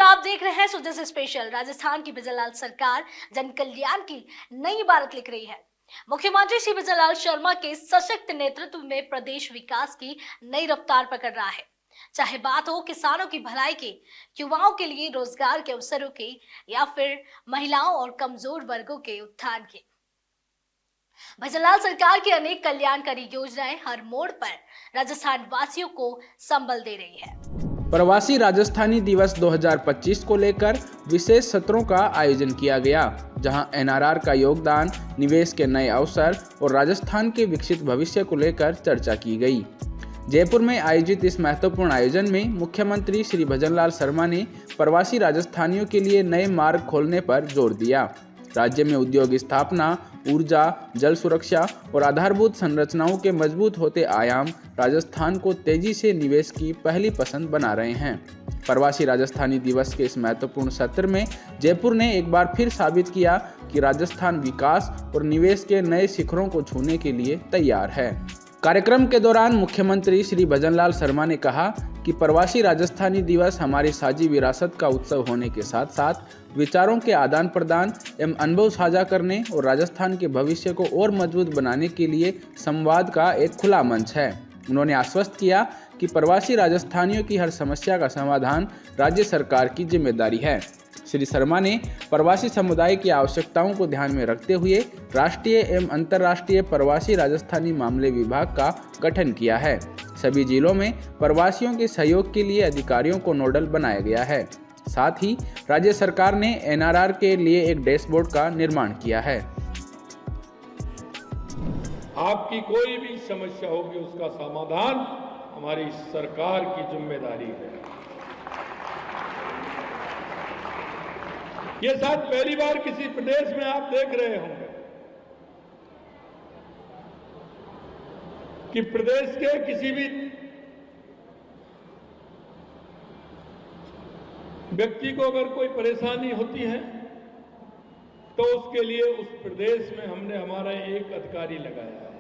आप देख रहे हैं सुजन से स्पेशल। राजस्थान की बिजनलाल सरकार जन कल्याण की नई इबारत लिख रही है। मुख्यमंत्री श्री बिजनलाल शर्मा के सशक्त नेतृत्व में प्रदेश विकास की नई रफ्तार पकड़ रहा है। चाहे बात हो किसानों की भलाई की, युवाओं के लिए रोजगार के अवसरों की, या फिर महिलाओं और कमजोर वर्गों के उत्थान की, बिजनलाल सरकार की अनेक कल्याणकारी योजनाएं हर मोड़ पर राजस्थान वासियों को संबल दे रही है। प्रवासी राजस्थानी दिवस 2025 को लेकर विशेष सत्रों का आयोजन किया गया, जहां एनआरआर का योगदान, निवेश के नए अवसर और राजस्थान के विकसित भविष्य को लेकर चर्चा की गई। जयपुर में आयोजित इस महत्वपूर्ण आयोजन में मुख्यमंत्री श्री बिजनलाल शर्मा ने प्रवासी राजस्थानियों के लिए नए मार्ग खोलने पर जोर दिया। राज्य में उद्योग स्थापना, ऊर्जा, जल सुरक्षा और आधारभूत संरचनाओं के मजबूत होते आयाम राजस्थान को तेजी से निवेश की पहली पसंद बना रहे हैं। प्रवासी राजस्थानी दिवस के इस महत्वपूर्ण सत्र में जयपुर ने एक बार फिर साबित किया कि राजस्थान विकास और निवेश के नए शिखरों को छूने के लिए तैयार है। कार्यक्रम के दौरान मुख्यमंत्री श्री बिजनलाल शर्मा ने कहा कि प्रवासी राजस्थानी दिवस हमारी साझी विरासत का उत्सव होने के साथ साथ विचारों के आदान प्रदान एवं अनुभव साझा करने और राजस्थान के भविष्य को और मजबूत बनाने के लिए संवाद का एक खुला मंच है। उन्होंने आश्वस्त किया कि प्रवासी राजस्थानियों की हर समस्या का समाधान राज्य सरकार की जिम्मेदारी है। श्री शर्मा ने प्रवासी समुदाय की आवश्यकताओं को ध्यान में रखते हुए राष्ट्रीय एवं अंतर्राष्ट्रीय प्रवासी राजस्थानी मामले विभाग का गठन किया है। सभी जिलों में प्रवासियों के सहयोग के लिए अधिकारियों को नोडल बनाया गया है। साथ ही राज्य सरकार ने एनआरआर के लिए एक डैशबोर्ड का निर्माण किया है। आपकी कोई भी समस्या होगी उसका समाधान हमारी सरकार की जिम्मेदारी है। ये शायद पहली बार किसी प्रदेश में आप देख रहे होंगे कि प्रदेश के किसी भी व्यक्ति को अगर कोई परेशानी होती है तो उसके लिए उस प्रदेश में हमने हमारा एक अधिकारी लगाया है।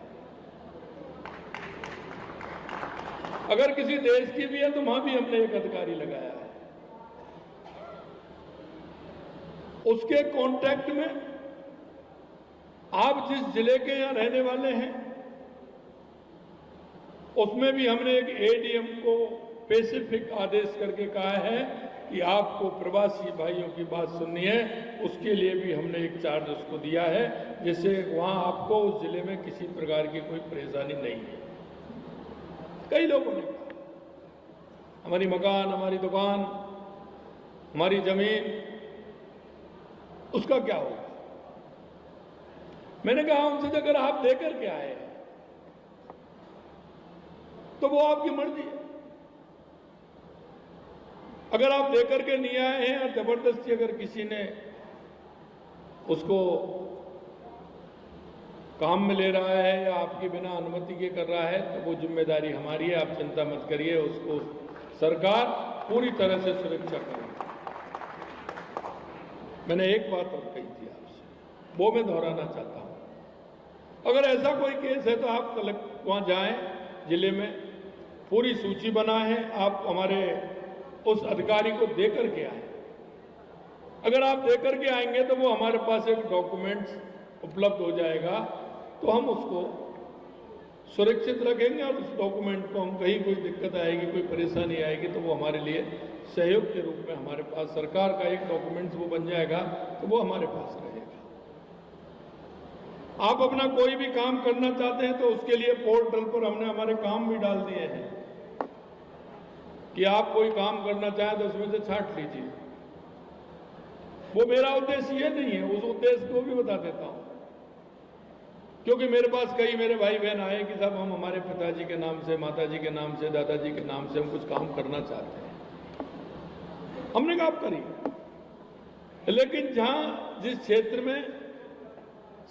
अगर किसी देश की भी है तो वहां भी हमने एक अधिकारी लगाया है। उसके कांटेक्ट में आप जिस जिले के यहां रहने वाले हैं उसमें भी हमने एक एडीएम को स्पेसिफिक आदेश करके कहा है कि आपको प्रवासी भाइयों की बात सुननी है। उसके लिए भी हमने एक चार्ज उसको दिया है, जिससे वहां आपको उस जिले में किसी प्रकार की कोई परेशानी नहीं है। कई लोगों ने कहा हमारी मकान, हमारी दुकान, हमारी जमीन, उसका क्या होगा? मैंने कहा उनसे अगर आप देकर के आए तो वो आपकी मर्जी है। अगर आप देकर के नहीं आए हैं और जबरदस्ती अगर किसी ने उसको काम में ले रहा है या आपके बिना अनुमति के कर रहा है तो वो जिम्मेदारी हमारी है। आप चिंता मत करिए, उसको सरकार पूरी तरह से सुरक्षा करेगी। मैंने एक बात और कही थी आपसे, वो मैं दोहराना चाहता हूं। अगर ऐसा कोई केस है तो आप वहां जाएं, जिले में पूरी सूची बना है, आप हमारे उस अधिकारी को देकर के आए। अगर आप देकर के आएंगे तो वो हमारे पास एक डॉक्यूमेंट्स उपलब्ध हो जाएगा, तो हम उसको सुरक्षित रखेंगे और उस डॉक्यूमेंट को हम कहीं कोई दिक्कत आएगी, कोई परेशानी आएगी तो वो हमारे लिए सहयोग के रूप में हमारे पास सरकार का एक डॉक्यूमेंट्स वो बन जाएगा, तो वो हमारे पास रहेगा। आप अपना कोई भी काम करना चाहते हैं तो उसके लिए पोर्टल पर हमने हमारे काम भी डाल दिए हैं कि आप कोई काम करना चाहें तो उसमें से छांट लीजिए। वो मेरा उद्देश्य ये नहीं है, उस उद्देश्य को भी बता देता हूं, क्योंकि मेरे पास कई मेरे भाई बहन आए कि साहब हम हमारे पिताजी के नाम से, माताजी के नाम से, दादाजी के नाम से हम कुछ काम करना चाहते हैं। हमने कहा आप करिए, लेकिन जहां जिस क्षेत्र में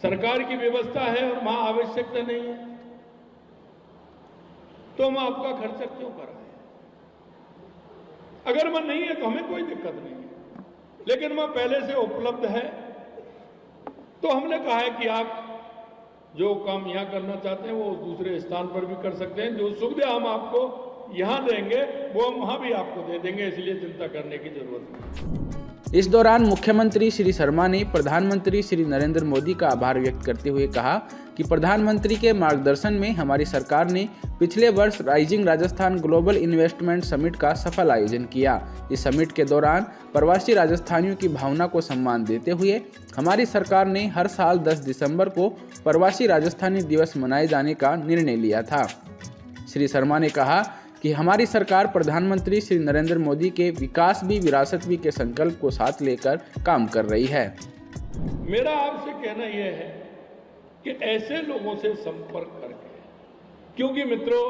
सरकार की व्यवस्था है और वहां आवश्यकता नहीं है तो हम आपका खर्चा क्यों कराएं? अगर वह नहीं है तो हमें कोई दिक्कत नहीं है, लेकिन वह पहले से उपलब्ध है तो हमने कहा है कि आप जो काम यहां करना चाहते हैं वो दूसरे स्थान पर भी कर सकते हैं। जो सुविधा हम आपको यहाँ देंगे वो हम वहाँ भी आपको दे देंगे, इसलिए चिंता करने की जरूरत नहीं। इस दौरान मुख्यमंत्री श्री शर्मा ने प्रधानमंत्री श्री नरेंद्र मोदी का आभार व्यक्त करते हुए कहा कि प्रधानमंत्री के मार्गदर्शन में हमारी सरकार ने पिछले वर्ष rising Rajasthan global investment summit का सफल आयोजन किया। इस समिट के दौरान प्रवासी राजस्थानियों की भावना को सम्मान देते हुए हमारी सरकार ने हर साल 10 दिसंबर को प्रवासी राजस्थानी दिवस मनाए जाने का निर्णय लिया था। श्री शर्मा ने कहा कि हमारी सरकार प्रधानमंत्री श्री नरेंद्र मोदी के विकास भी विरासत भी के संकल्प को साथ लेकर काम कर रही है। मेरा आपसे कहना यह है कि ऐसे लोगों से संपर्क करके, क्योंकि मित्रों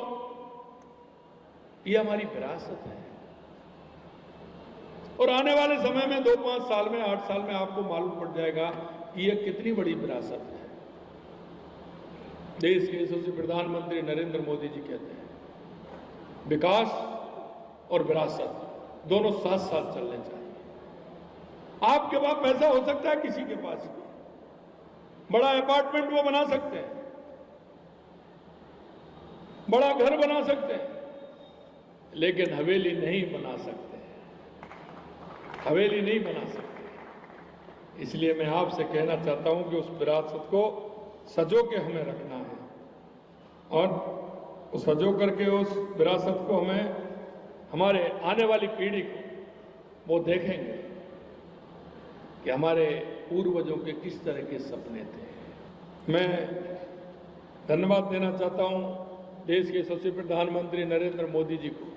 ये हमारी विरासत है और आने वाले समय में 2-5 साल में 8 साल में आपको मालूम पड़ जाएगा कि यह कितनी बड़ी विरासत है। देश के यशस्वी प्रधानमंत्री नरेंद्र मोदी जी कहते हैं विकास और विरासत दोनों साथ साथ चलने चाहिए। आपके पास पैसा हो सकता है, किसी के पास भी बड़ा अपार्टमेंट वो बना सकते हैं, बड़ा घर बना सकते हैं, लेकिन हवेली नहीं बना सकते, हवेली नहीं बना सकते। इसलिए मैं आपसे कहना चाहता हूं कि उस विरासत को सजो के हमें रखना है और सजो करके उस विरासत को हमें हमारे आने वाली पीढ़ी को वो देखेंगे कि हमारे पूर्वजों के किस तरह के सपने थे। मैं धन्यवाद देना चाहता हूं देश के यशस्वी प्रधानमंत्री नरेंद्र मोदी जी को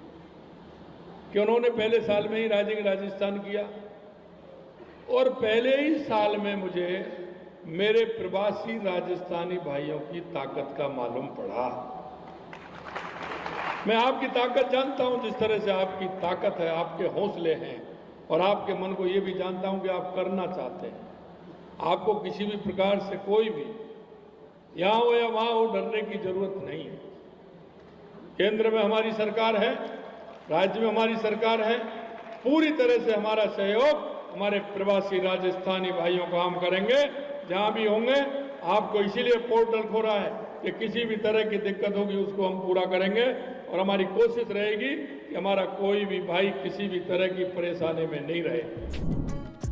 कि उन्होंने पहले साल में ही राइजिंग राजस्थान किया और पहले ही साल में मुझे मेरे प्रवासी राजस्थानी भाइयों की ताकत का मालूम पड़ा। मैं आपकी ताकत जानता हूं, जिस तरह से आपकी ताकत है, आपके हौसले हैं और आपके मन को यह भी जानता हूं कि आप करना चाहते हैं। आपको किसी भी प्रकार से कोई भी यहां हो या वहां हो डरने की जरूरत नहीं है। केंद्र में हमारी सरकार है, राज्य में हमारी सरकार है, पूरी तरह से हमारा सहयोग हमारे प्रवासी राजस्थानी भाइयों को हम करेंगे जहां भी होंगे। आपको इसीलिए पोर्टल खोला है कि किसी भी तरह की दिक्कत होगी उसको हम पूरा करेंगे और हमारी कोशिश रहेगी कि हमारा कोई भी भाई किसी भी तरह की परेशानी में नहीं रहे।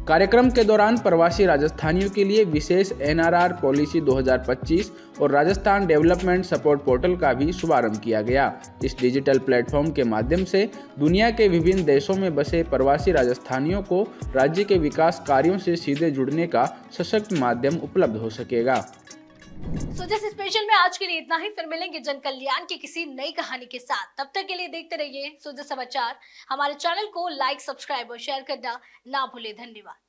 कार्यक्रम के दौरान प्रवासी राजस्थानियों के लिए विशेष एनआरआर पॉलिसी 2025 और राजस्थान डेवलपमेंट सपोर्ट पोर्टल का भी शुभारंभ किया गया। इस डिजिटल प्लेटफॉर्म के माध्यम से दुनिया के विभिन्न देशों में बसे प्रवासी राजस्थानियों को राज्य के विकास कार्यों से सीधे जुड़ने का सशक्त माध्यम उपलब्ध हो सकेगा। जिस स्पेशल में आज के लिए इतना ही। फिर मिलेंगे जन कल्याण की किसी नई कहानी के साथ। तब तक के लिए देखते रहिए सुजा समाचार। हमारे चैनल को लाइक, सब्सक्राइब और शेयर करना ना भूले। धन्यवाद।